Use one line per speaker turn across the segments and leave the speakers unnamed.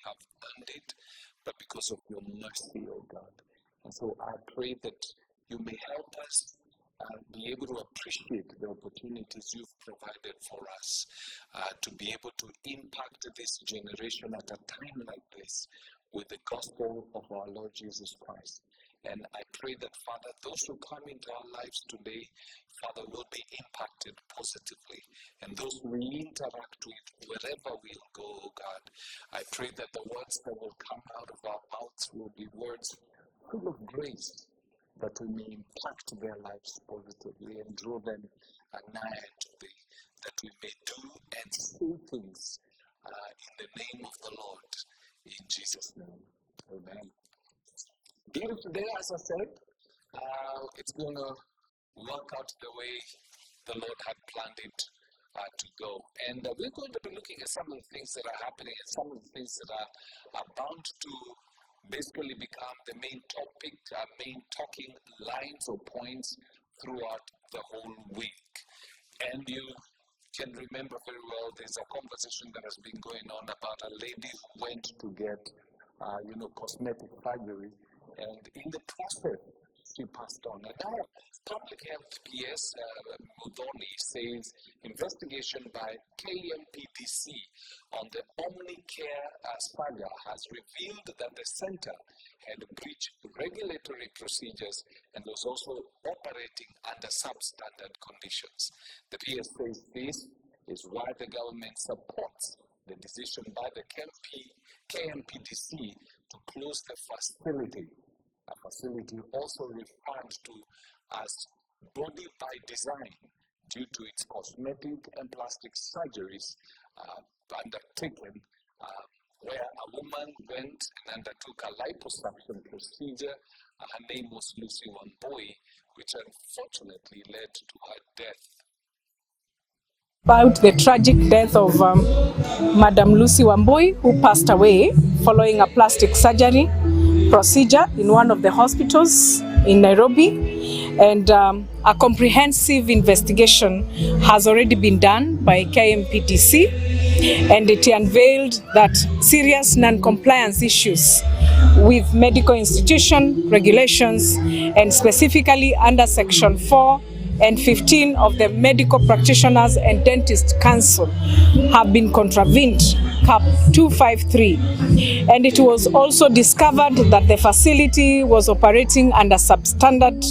have earned it, but because of your mercy, oh God. And so I pray that you may help us be able to appreciate the opportunities you've provided for us to be able to impact this generation at a time like this with the gospel of our Lord Jesus Christ. And I pray that, Father, those who come into our lives today, Father, will be impacted positively. And those we interact with, wherever we'll go, oh God, I pray that the words that will come out of our mouths will be words full of grace, that we may impact their lives positively and draw them nigh to thee, that we may do and say things in the name of the Lord, in Jesus' name. Amen. Deal today, as I said, it's going to work out the way the Lord had planned it to go. And we're going to be looking at some of the things that are happening and some of the things that are bound to basically become the main topic, main talking lines or points throughout the whole week. And you can remember very well, there's a conversation that has been going on about a lady who went to get, cosmetic surgery, and in the process, she passed on. And now, Public Health PS Mudhoni says investigation by KMPDC on the Omnicare saga has revealed that the center had breached regulatory procedures and was also operating under substandard conditions. The PS says this is why the government supports the decision by the KMPDC to close the facility. A facility also referred to as Body by Design due to its cosmetic and plastic surgeries undertaken where a woman went and undertook a liposuction procedure. Her name was Lucy Wambui, which unfortunately led to her death.
About the tragic death of Madam Lucy Wambui, who passed away following a plastic surgery procedure in one of the hospitals in Nairobi, and a comprehensive investigation has already been done by KMPDC, and it unveiled that serious non-compliance issues with medical institution regulations, and specifically under Section 4 and 15 of the Medical Practitioners and Dentists Council have been contravened, Cap 253. And it was also discovered that the facility was operating under substandard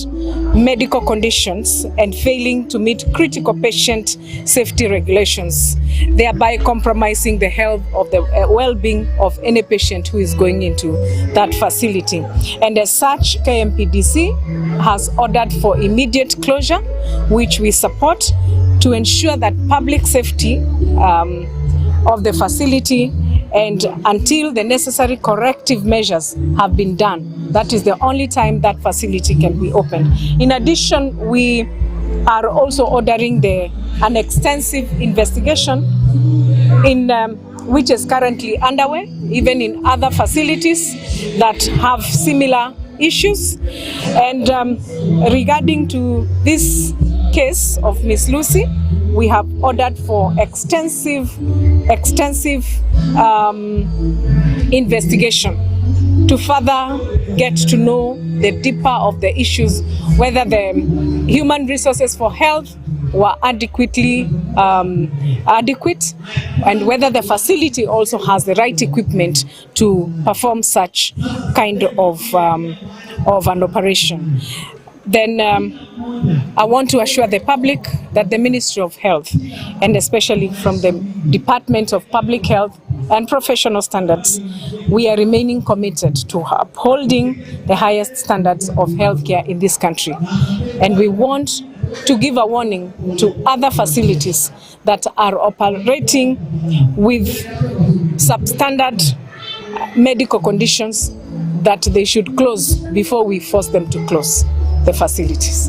medical conditions and failing to meet critical patient safety regulations, thereby compromising the health of the well-being of any patient who is going into that facility. And as such, KMPDC has ordered for immediate closure, which we support, to ensure that public safety of the facility, and until the necessary corrective measures have been done. That is the only time that facility can be opened. In addition, we are also ordering an extensive investigation which is currently underway, even in other facilities that have similar issues. And regarding to this case of Miss Lucy, we have ordered for extensive investigation to further get to know the deeper of the issues, whether the human resources for health were adequate, and whether the facility also has the right equipment to perform such kind of an operation. Then I want to assure the public that the Ministry of Health, and especially from the Department of Public Health and Professional Standards, we are remaining committed to upholding the highest standards of healthcare in this country. And we want to give a warning to other facilities that are operating with substandard medical conditions that they should close before we force them to close the facilities.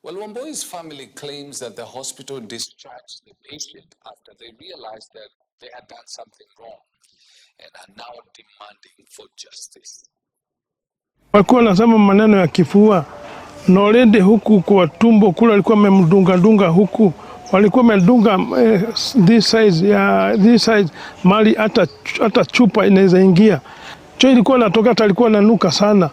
Well, Wambui's family claims that the hospital discharged the patient after they realized that they had done something wrong and are now demanding for justice.
Walikuwa wanasema maneno ya kifua na already huku kwa tumbo kule alikuwa amemdunga huku, walikuwa wamedunga this size mali hata chupa inaweza ingia. Choo ilikuwa natoka, hata alikuwa nanuka sana,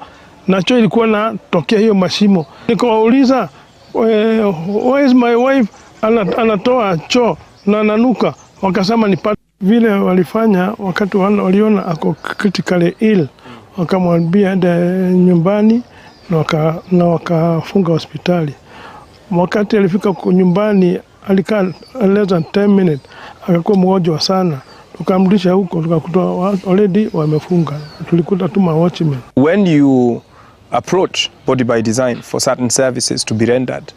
na choo ilikuwa natokea hiyo mashimo. Nikawauliza where is my wife, anatoa choo na ananuka. Wakasema ni vile walifanya wakati waliona ako critically ill, wakamwambia ende nyumbani na wakafunga hospitali. Wakati alifika nyumbani alikaa less than 10 minutes, akakuwa mgonjwa sana. Tukamrudisha huko, tukakuta already wamefunga. Tulikuta tu watchmen.
When you approach Body by Design for certain services to be rendered,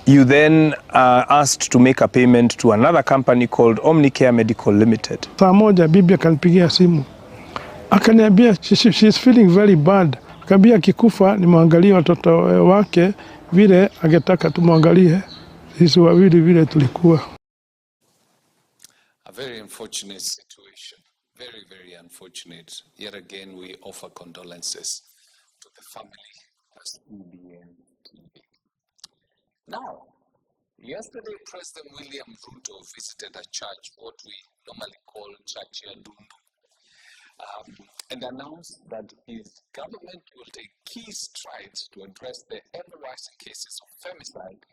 you then are asked to make a payment to another company called Omnicare Medical Limited.
Saa moja bibi akanipigia simu, akaniambia she's feeling very bad. Akaniambia akikufa nimwangalie watoto wake vile angetaka tumwangalie sisi wawili vile tulikuwa.
A very unfortunate situation, very, very unfortunate. Yet again, we offer condolences to the family as EBN TV. Now, yesterday, President William Ruto visited a church, what we normally call Church Yadundu, and announced that his government will take key strides to address the ever-rising cases of femicide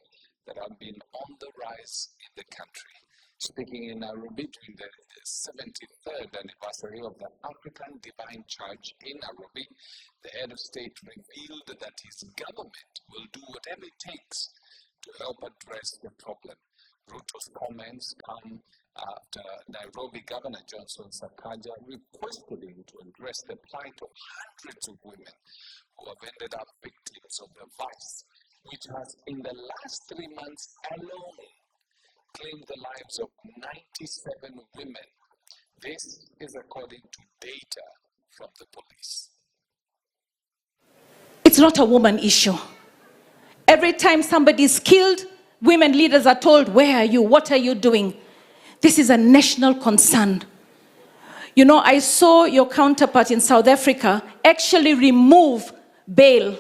that have been on the rise in the country. Speaking in Nairobi during the 73rd anniversary of the African Divine Church in Nairobi, the head of state revealed that his government will do whatever it takes to help address the problem. Ruto's comments come after Nairobi Governor Johnson Sakaja requested him to address the plight of hundreds of women who have ended up victims of the vice, which has in the last 3 months alone claimed the lives of 97 women. This is according to data from the police.
It's not a woman issue. Every time somebody is killed, women leaders are told, where are you? What are you doing? This is a national concern. You know, I saw your counterpart in South Africa actually remove bail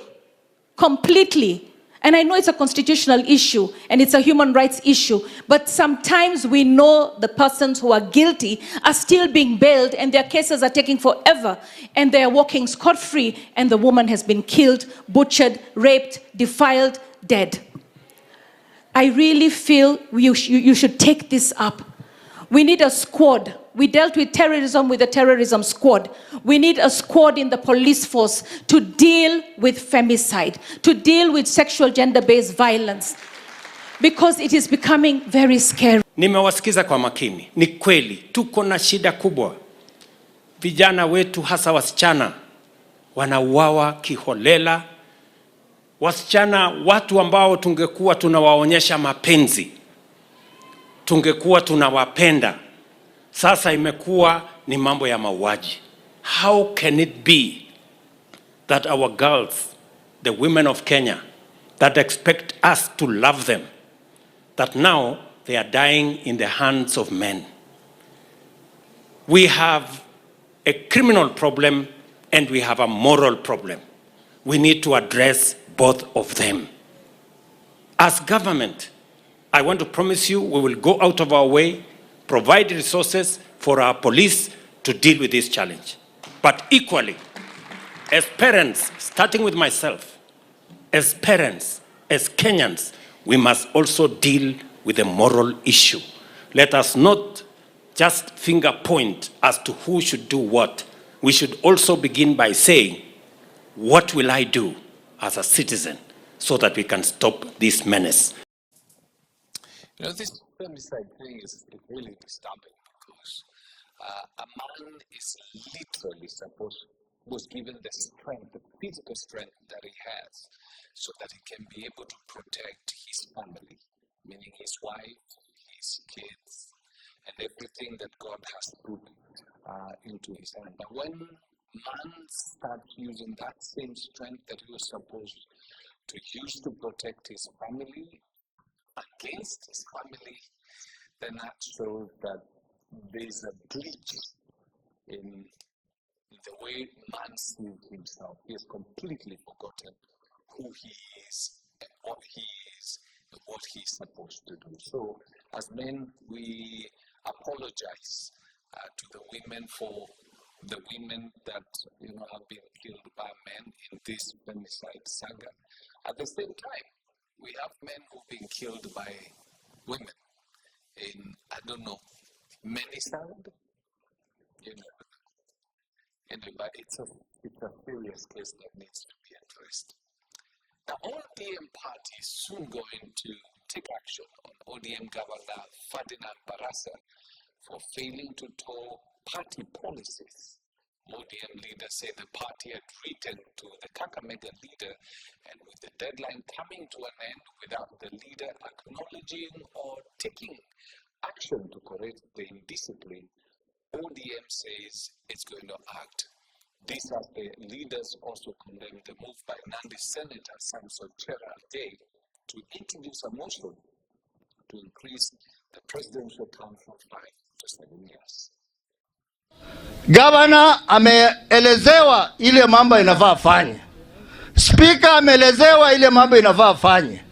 completely. And I know it's a constitutional issue and it's a human rights issue, but sometimes we know the persons who are guilty are still being bailed and their cases are taking forever and they are walking scot-free and the woman has been killed, butchered, raped, defiled, dead. I really feel you should take this up. We need a squad. We dealt with terrorism with a terrorism squad. We need a squad in the police force to deal with femicide, to deal with sexual gender-based violence, because it is becoming very scary.
Nimewasikiza kwa makini. Ni kweli tuko na shida kubwa. Vijana wetu hasa wasichana wanauawa kiholela. Wasichana, watu ambao tungekuwa tunawaonyesha mapenzi, tungekuwa tunawapenda, sasa imekuwa ni mambo ya mauaji. How can it be that our girls, the women of Kenya, that expect us to love them, that now they are dying in the hands of men? We have a criminal problem and we have a moral problem. We need to address both of them. As government, I want to promise you we will go out of our way, provide resources for our police to deal with this challenge. But equally, as parents, starting with myself, as parents, as Kenyans, we must also deal with the moral issue. Let us not just finger point as to who should do what. We should also begin by saying, what will I do as a citizen so that we can stop this menace?
You know, this femicide thing is really disturbing because a man is literally was given the strength, the physical strength that he has, so that he can be able to protect his family, meaning his wife, his kids, and everything that God has put into his hand. But when man starts using that same strength that he was supposed to use to protect his family against his family, then that shows that there's a glitch in the way man sees himself. He has completely forgotten who he is and what he is and what he's supposed to do. So as men, we apologize to the women for the women that have been killed by men in this femicide saga. At the same time, we have men who've been killed by women in, I don't know, many sound, but it's a serious case that needs to be addressed. The ODM party is soon going to take action on ODM Governor Ferdinand Barasa for failing to toe party policies. ODM leaders say the party had written to the Kakamega leader, and with the deadline coming to an end without the leader acknowledging or taking action to correct the indiscipline, ODM says it's going to act. These as the leaders also condemned the move by Nandi Senator Samson Cherargei to introduce a motion to increase the presidential term from 5 to 7 years.
Gavana ameelezewa ile mambo inafaa afanye. Speaker ameelezewa ile mambo inafaa afanye.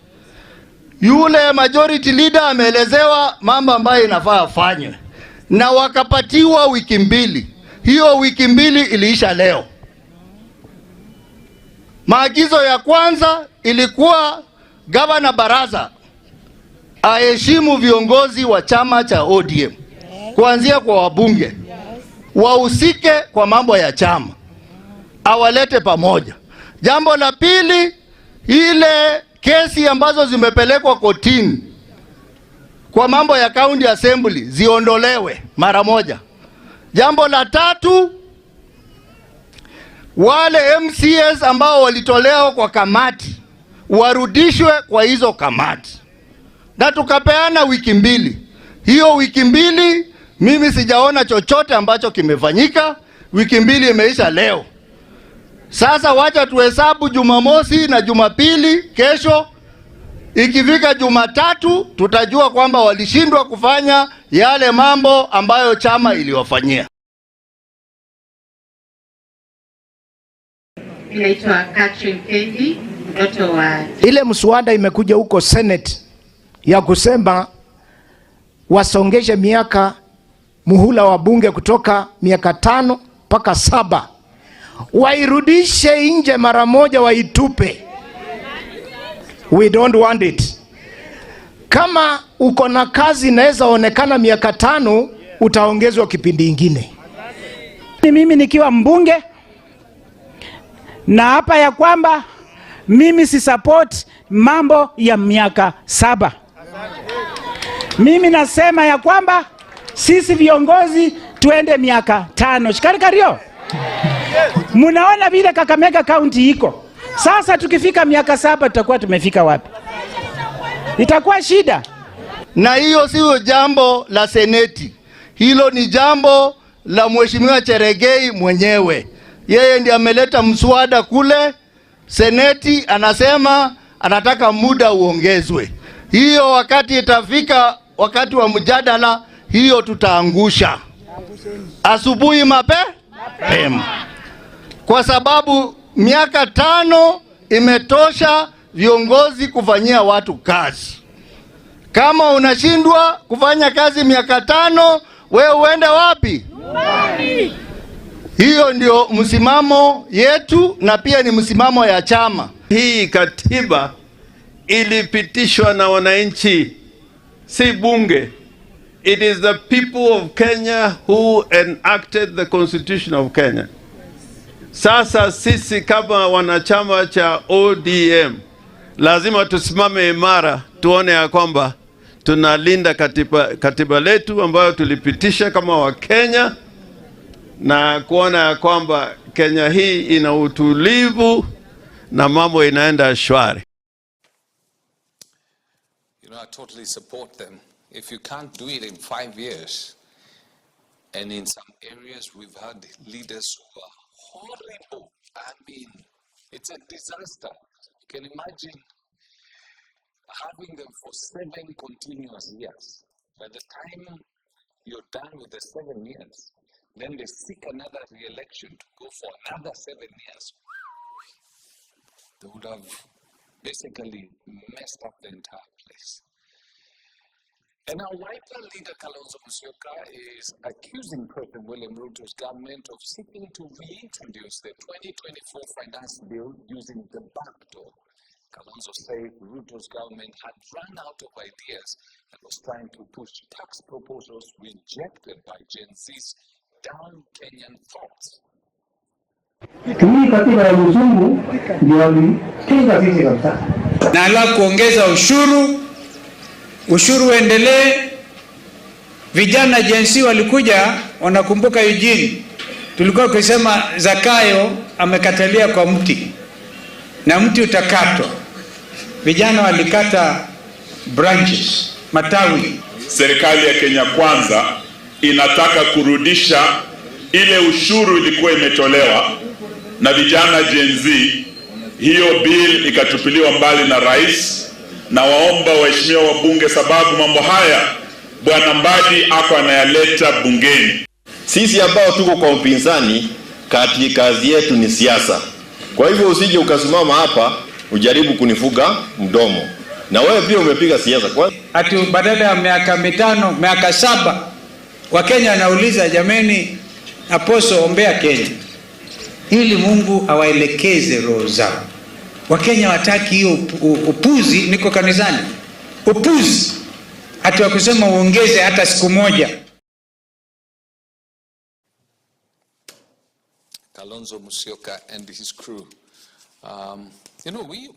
Yule majority leader ameelezewa mambo ambayo inafaa afanye. Na wakapatiwa wiki mbili. Hiyo wiki mbili iliisha leo. Maagizo ya kwanza ilikuwa Gavana Baraza aheshimu viongozi wa chama cha ODM. Kuanzia kwa wabunge. Wahusike kwa mambo ya chama. Awalete pamoja. Jambo la pili, ile kesi ambazo zimepelekwa kotini kwa mambo ya county assembly ziondolewe mara moja. Jambo la tatu, wale MCS ambao walitolewa kwa kamati warudishwe kwa hizo kamati. Na tukapeana wiki mbili. Hiyo wiki mbili mimi sijaona chochote ambacho kimefanyika. Wiki mbili imeisha leo. Sasa wacha tuhesabu Jumamosi na Jumapili kesho. Ikifika Jumatatu tutajua kwamba walishindwa kufanya yale mambo ambayo chama iliwafanyia.
Inaitwa Catherine Kendi, mtoto wa
ile mswada imekuja huko Senate ya kusema wasongeshe miaka muhula wa bunge kutoka miaka 5 mpaka 7. Wairudishe nje mara moja, waitupe. We don't want it. Kama uko na kazi inaweza onekana miaka 5, utaongezwa kipindi kingine.
Mimi nikiwa mbunge na hapa ya kwamba mimi si support mambo ya miaka 7. Mimi nasema ya kwamba sisi viongozi tuende miaka 5. Shikarikario. Munaona vile Kakamega County iko. Sasa tukifika miaka 7 tutakuwa tumefika wapi? Itakuwa shida.
Na hiyo sio jambo la seneti. Hilo ni jambo la Mheshimiwa Cherargei mwenyewe. Yeye ndiye ameleta mswada kule. Seneti anasema anataka muda uongezwe. Hiyo wakati itafika wakati wa mjadala, hiyo tutaangusha. Asubuhi mapema. Kwa sababu miaka 5 imetosha viongozi kufanyia watu kazi. Kama unashindwa kufanya kazi miaka 5, wewe uende wapi? Hiyo ndio msimamo yetu na pia ni msimamo ya chama.
Hii katiba ilipitishwa na wananchi, si bunge. It is the people of Kenya who enacted the Constitution of Kenya. Sasa sisi kama wanachama cha ODM lazima tusimame imara, tuone ya kwamba tunalinda katiba letu ambayo tulipitisha kama wa Kenya, na kuona ya kwamba Kenya hii ina utulivu na mambo inaenda shwari.
I totally support them. If you can't do it in 5 years, and in some areas we've had leaders who are horrible. I mean, it's a disaster. You can imagine having them for 7 continuous years. By the time you're done with the 7 years, then they seek another re-election to go for another 7 years. they would have basically messed up the entire place. And our Wiper leader, Kalonzo Musyoka, is accusing President William Ruto's government of seeking to reintroduce the 2024 finance bill using the back door. Kalonzo said Ruto's government had run out of ideas and was trying to push tax proposals rejected by Gen Z's down Kenyan thoughts.
Hii katiba ya mzungu ndio walikinga sisi kabisa.
Na ala kuongeza ushuru uendelee. Vijana Gen Z walikuja, wanakumbuka Eugene. Tulikuwa kusema Zakayo amekatalia kwa mti. Na mti utakatwa. Vijana walikata branches, matawi.
Serikali ya Kenya Kwanza inataka kurudisha ile ushuru ilikuwa imetolewa na vijana Gen Z. Hiyo bill ikatupiliwa mbali na rais, na waomba waheshimiwa wabunge, sababu mambo haya Bwana Mbadi ako anayaleta bungeni.
Sisi ambao tuko kwa upinzani, kazi yetu ni siasa. Kwa hivyo usije ukasimama hapa ujaribu kunifuga mdomo. Na wewe pia umepiga siasa.
Ati badala ya miaka 5, miaka 7, Wakenya wanauliza, jameni, Apostle ombea Kenya ili Mungu awaelekeze roho zao. Wakenya wataki hiyo upuzi. Niko kanisani, upuzi ati wakusema uongeze hata siku moja.
Kalonzo Musyoka and his crew.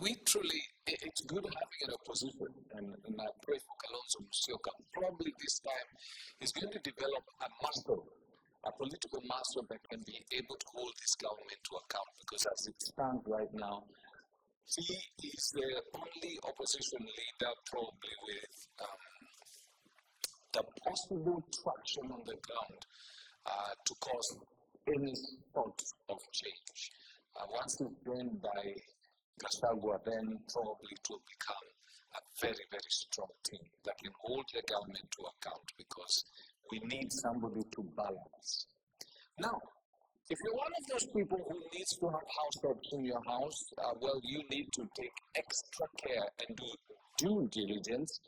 We truly, it's good having an opposition, and I pray for Kalonzo Musyoka. Probably this time he's going to develop a muscle, a political muscle that can be able to hold this government to account, because as it stands right now, he is the only opposition leader probably with the possible traction on the ground to cause any sort of change. Once it's joined by Gachagua, then probably it will become a very, very strong team that can hold the government to account, because we need somebody to balance. Now, if you're one of those people who needs to have house helps in your house, well, you need to take extra care and do due diligence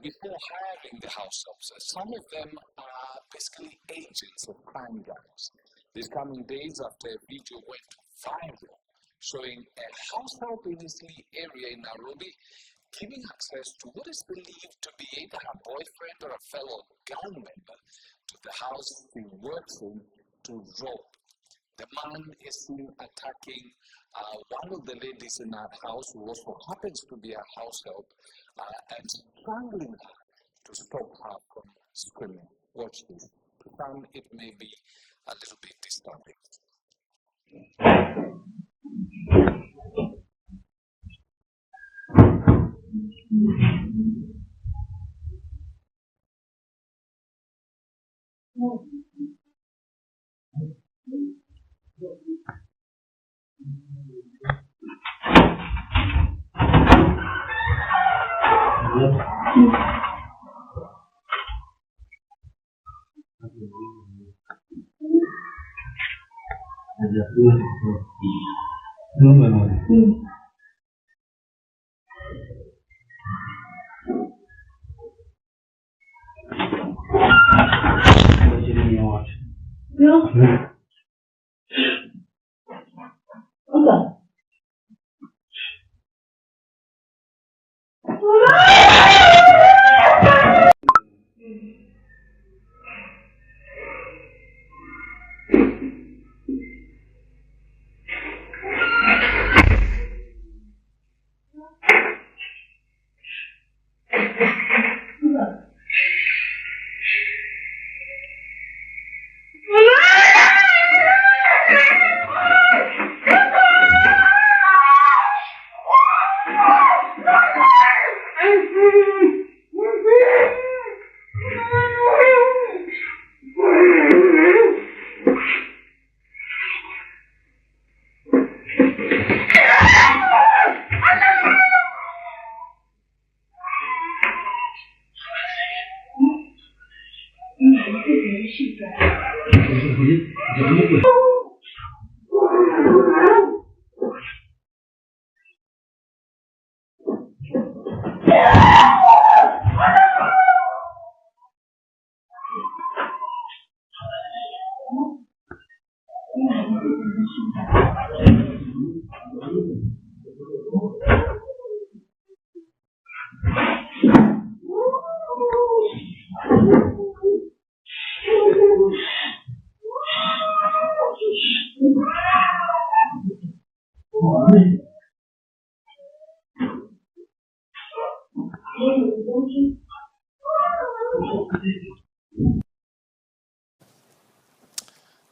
before hiring the house helps. Some of them are basically agents of crime gangs. These coming days, after a video went viral showing a house help in this area in Nairobi giving access to what is believed to be either her boyfriend or a fellow gang member to the house he works in to rob. The man is seen attacking one of the ladies in that house, who also happens to be a house help, and strangling her to stop her from screaming. Watch this. To some, it may be a little bit disturbing.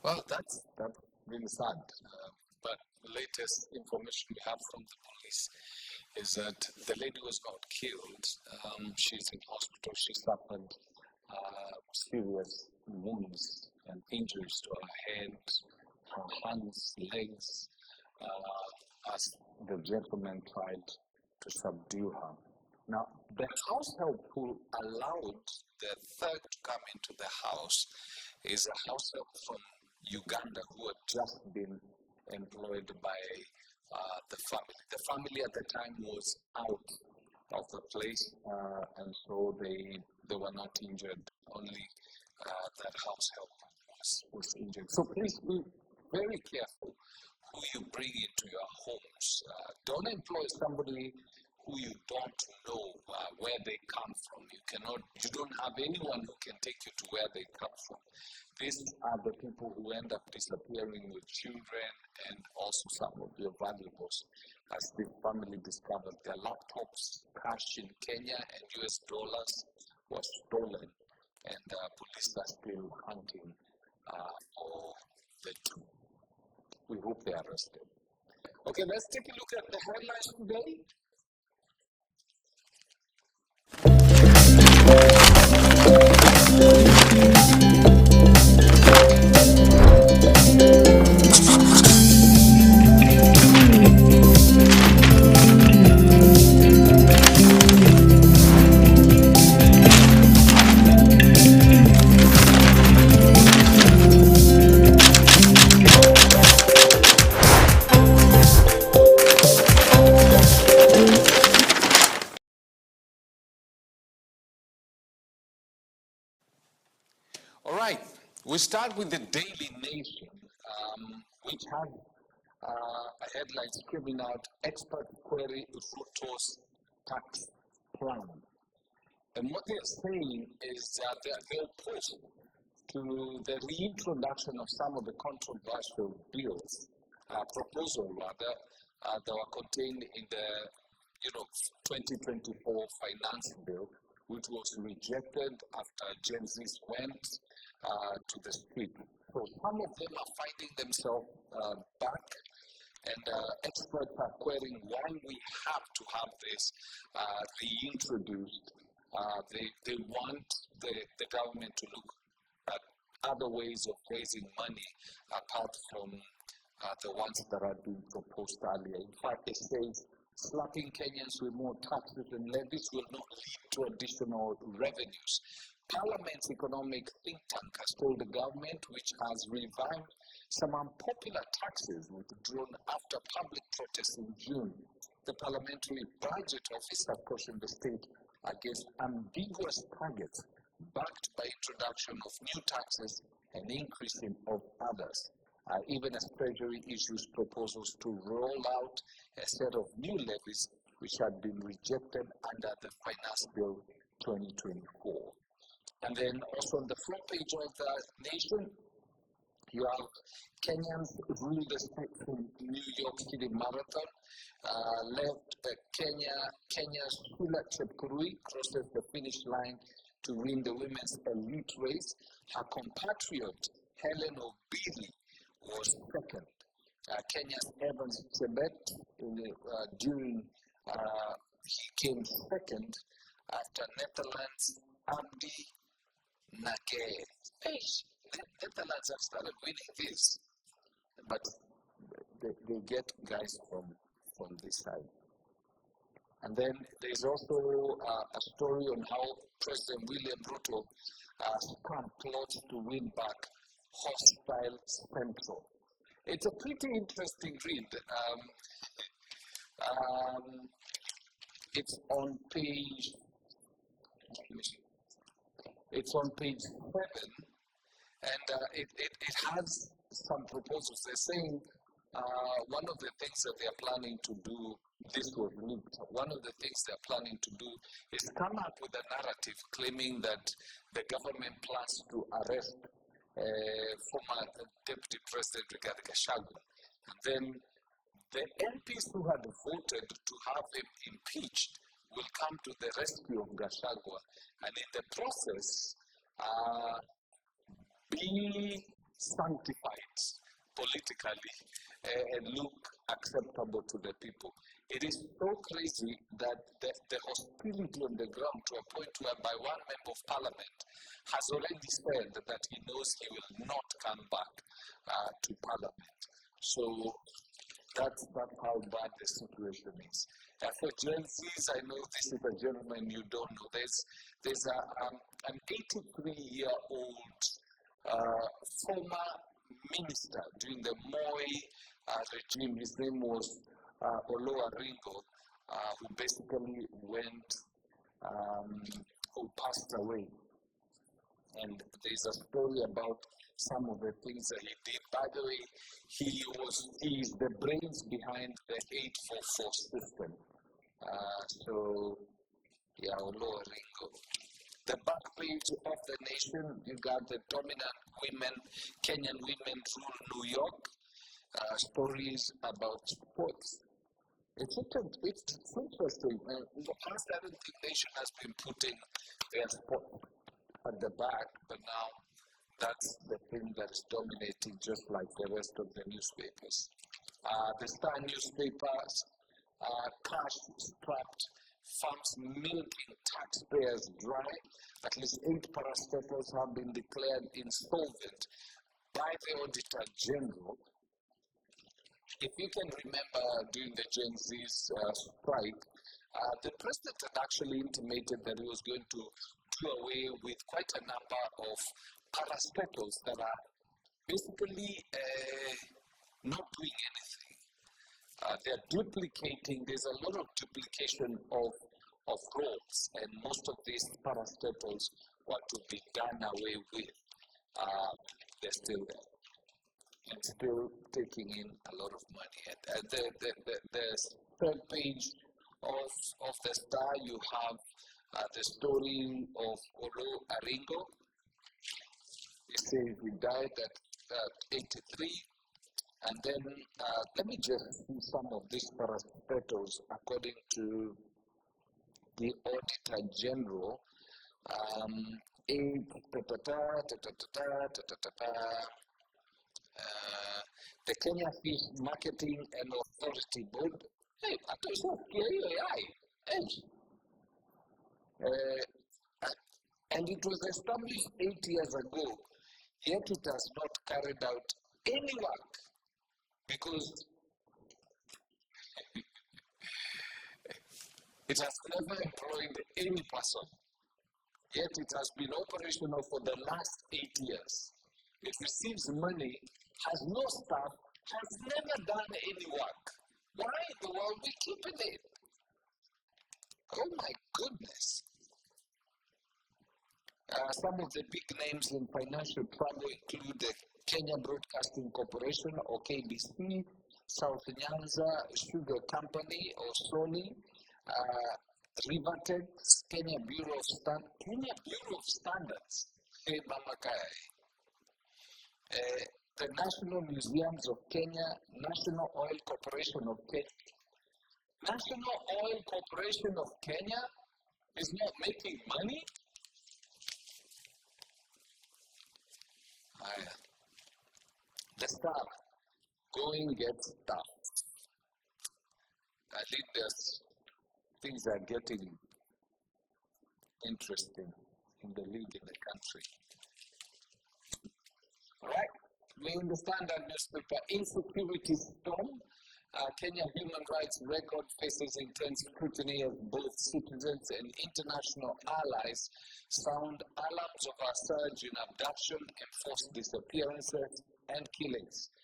Well, that's really sad. But the latest information we have from the police is that the lady was not killed. She's in hospital. She suffered serious wounds and injuries to her head, her hands, legs, as the gentleman tried to subdue her. Now, the house help who allowed the third to come into the house is a house help from Uganda who had just been employed by the family. The family at the time was out of the place, and so they were not injured. Only that house help was injured. So please be very careful who you bring into your homes. Don't employ somebody who you don't know where they come from. You don't have anyone who can take you to where they come from. These are the people who end up disappearing with children and also some of their valuables, as the family discovered their laptops, cash in Kenya and US dollars was stolen, and police are still hunting for the two. We hope they are arrested. Okay, let's take a look at the headlines today. All right, we start with the Daily Nation, which has a headline screaming out, expert query Ruto's tax plan. And what they're saying is that they're opposed to the reintroduction of some of the controversial bills, proposal rather, that were contained in the 2024 finance bill, which was rejected after Gen Zs went to the street. So some of them are finding themselves back, and experts are querying why we have to have this reintroduced. They want the government to look at other ways of raising money apart from the ones that are being proposed earlier. In fact, it says slapping Kenyans with more taxes and levies will not lead to additional revenues. Parliament's economic think tank has told the government, which has revived some unpopular taxes withdrawn after public protests in June. The Parliamentary Budget Office has cautioned the state against ambiguous targets backed by introduction of new taxes and increasing of others. Even as Treasury issues proposals to roll out a set of new levies which had been rejected under the Finance Bill 2024. And then also on the front page of the Nation, you have Kenyans rule the state in New York City Marathon. Kenya's Shula Chepkurui crosses the finish line to win the women's elite race. Her compatriot Helen Obiri was second. Kenya's Evans Chebet he came second after Netherlands' Abdi Nage. Hey, Netherlands have started winning this, but they get guys from this side. And then there's also a story on how President William Ruto spun plots to win back hostile Central. It's a pretty interesting read. It's on page 7, and it has some proposals. They're saying one of the things that they're planning to do, this was leaked, one of the things they're planning to do is come up with a narrative claiming that the government plans to arrest former Deputy President Rigathi Gachagua. And then the MPs who had voted to have him impeached will come to the rescue of Gachagua and in the process be sanctified politically and look acceptable to the people. It is so crazy that the hostility on the ground to a point whereby one member of parliament has already said that he knows he will not come back to parliament. So that's how bad the situation is. For Gen Zs, I know this is a gentleman you don't know. There's an 83-year-old former minister during the Moi regime. His name was Olo Aringo, who basically who passed away. And there's a story about some of the things that he did. By the way, he is the brains behind the 844 system. So, yeah, Olo Aringo. The back page of the nation, you got the dominant women, Kenyan women rule New York, stories about sports. It's interesting. The past, I don't think nation has been putting their sport at the back, but now that's the thing that is dominating, just like the rest of the newspapers. The Star newspapers, cash-strapped farms milking taxpayers dry. At least 8 parastatals have been declared insolvent by the Auditor General. If you can remember during the Gen Z's strike, the president had actually intimated that he was going to do away with quite a number of parastatals that are basically not doing anything. They're duplicating, there's a lot of duplication of roles, and most of these parastatals were to be done away with. They're still there and still taking in a lot of money. And the third page of the Star, you have the story of Olo Aringo. He says he died at 83. And then let me just see some of these parastatals according to the Auditor General. The Kenya Fish Marketing and Authority Board. Hey, and it was established 8 years ago, yet it has not carried out any work because it has never employed any person, yet it has been operational for the last 8 years. It receives money, has no staff, has never done any work. Why in the world are we keeping it? Oh my goodness. Some of the big names in financial trouble include the Kenya Broadcasting Corporation or KBC, South Nyanza Sugar Company or Sony, Rivertex, Kenya Bureau of Standards, the National Museums of Kenya, National Oil Corporation of Kenya. National Oil Corporation of Kenya is not making money? The Star, going gets tough. I think things are getting interesting in the league in the country. Right? We understand that newspaper insecurity storm. Kenya human rights record faces intense scrutiny as both citizens and international allies sound alarms of a surge in abduction, enforced disappearances, and killings.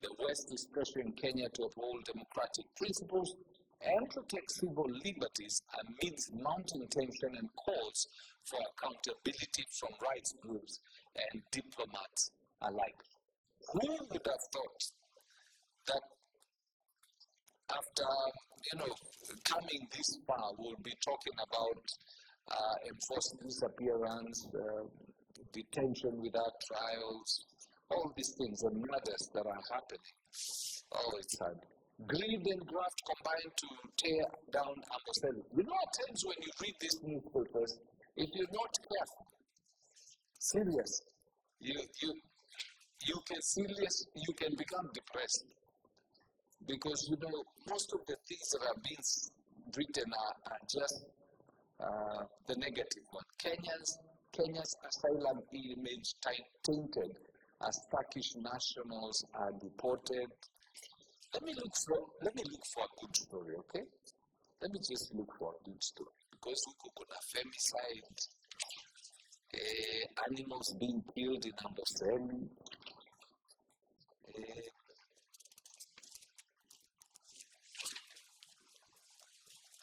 The West is pressuring Kenya to uphold democratic principles and protect civil liberties amidst mounting tension and calls for accountability from rights groups and diplomats alike. Who would have thought that after, coming this far, we'll be talking about enforced disappearance, detention without trials, all these things and murders that are happening. Oh, it's sad. Greed and graft combine to tear down Amboseli. You know are times when you read these newspapers, if you're not careful, serious, you can become depressed, because most of the things that are being written are just the negative one. Kenya's asylum image tainted as Turkish nationals are deported. Let me look for a good story, okay? Let me just look for a good story, because we could have femicide, animals being killed in Amboseli.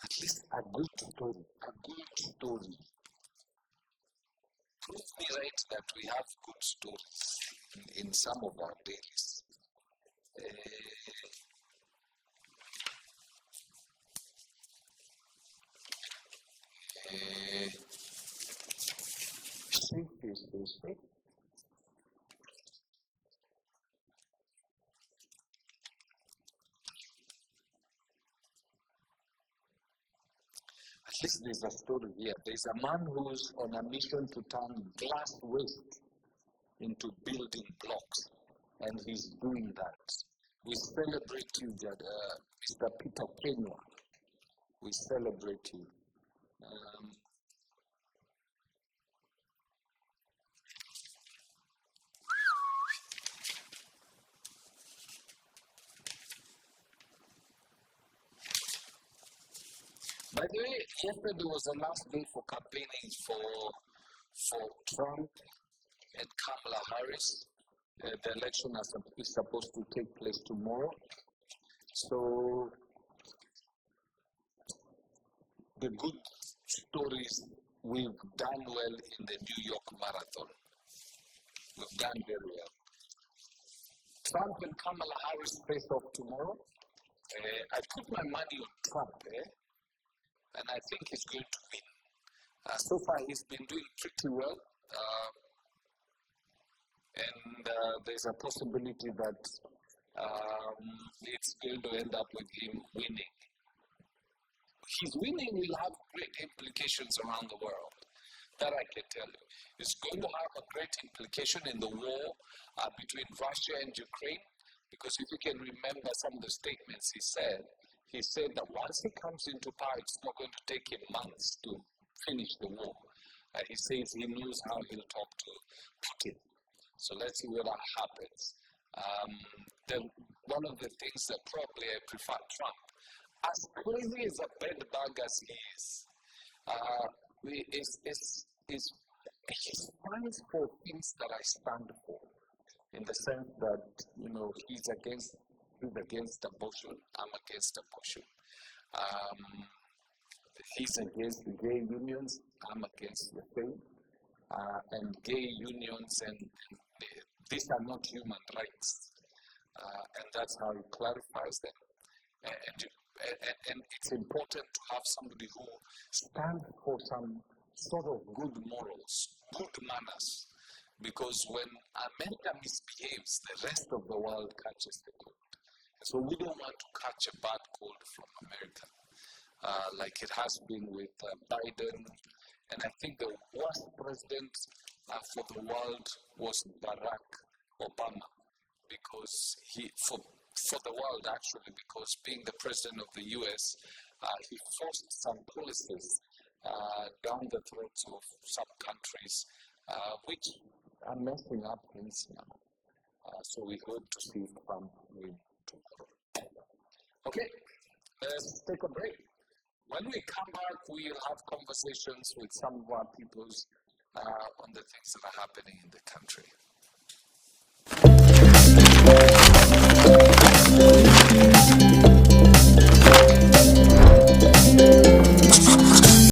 At least a good story. Prove me right that we have good stories in some of our dailies. See. At least there's a story here. There's a man who's on a mission to turn glass waste into building blocks, and he's doing that. We celebrate you, Mr. Peter Kenya. We celebrate you. By the way, yesterday was the last day for campaigning for Trump and Kamala Harris. The election is supposed to take place tomorrow. So the good stories, we've done well in the New York Marathon. We've done very well. Trump and Kamala Harris face off tomorrow. I put my money on Trump, and I think he's going to win. So far, he's been doing pretty well. And there's a possibility that it's going to end up with him winning. His winning will have great implications around the world. That I can tell you. It's going to have a great implication in the war between Russia and Ukraine, because if you can remember some of the statements he said that once he comes into power, it's not going to take him months to finish the war. He says he knows how he'll talk to Putin. So let's see what happens. One of the things that probably I prefer Trump, as crazy as a bedbug as he he stands for things that I stand for, in the sense that he's against abortion. I'm against abortion. He's against the gay unions. I'm against the same. And gay unions and these are not human rights, and that's how he clarifies them. And it's important to have somebody who stands for some sort of good morals, good manners, because when America misbehaves, the rest of the world catches the cold. So we don't want to catch a bad cold from America, like it has been with Biden. And I think the worst president for the world was Barack Obama, because for the world actually, because being the president of the U.S., he forced some policies down the throats of some countries, which are messing up things now. So we hope to see Trump win tomorrow. Okay, let's take a break. When we come back, we'll have conversations with some of our peoples on the things that are happening in the country.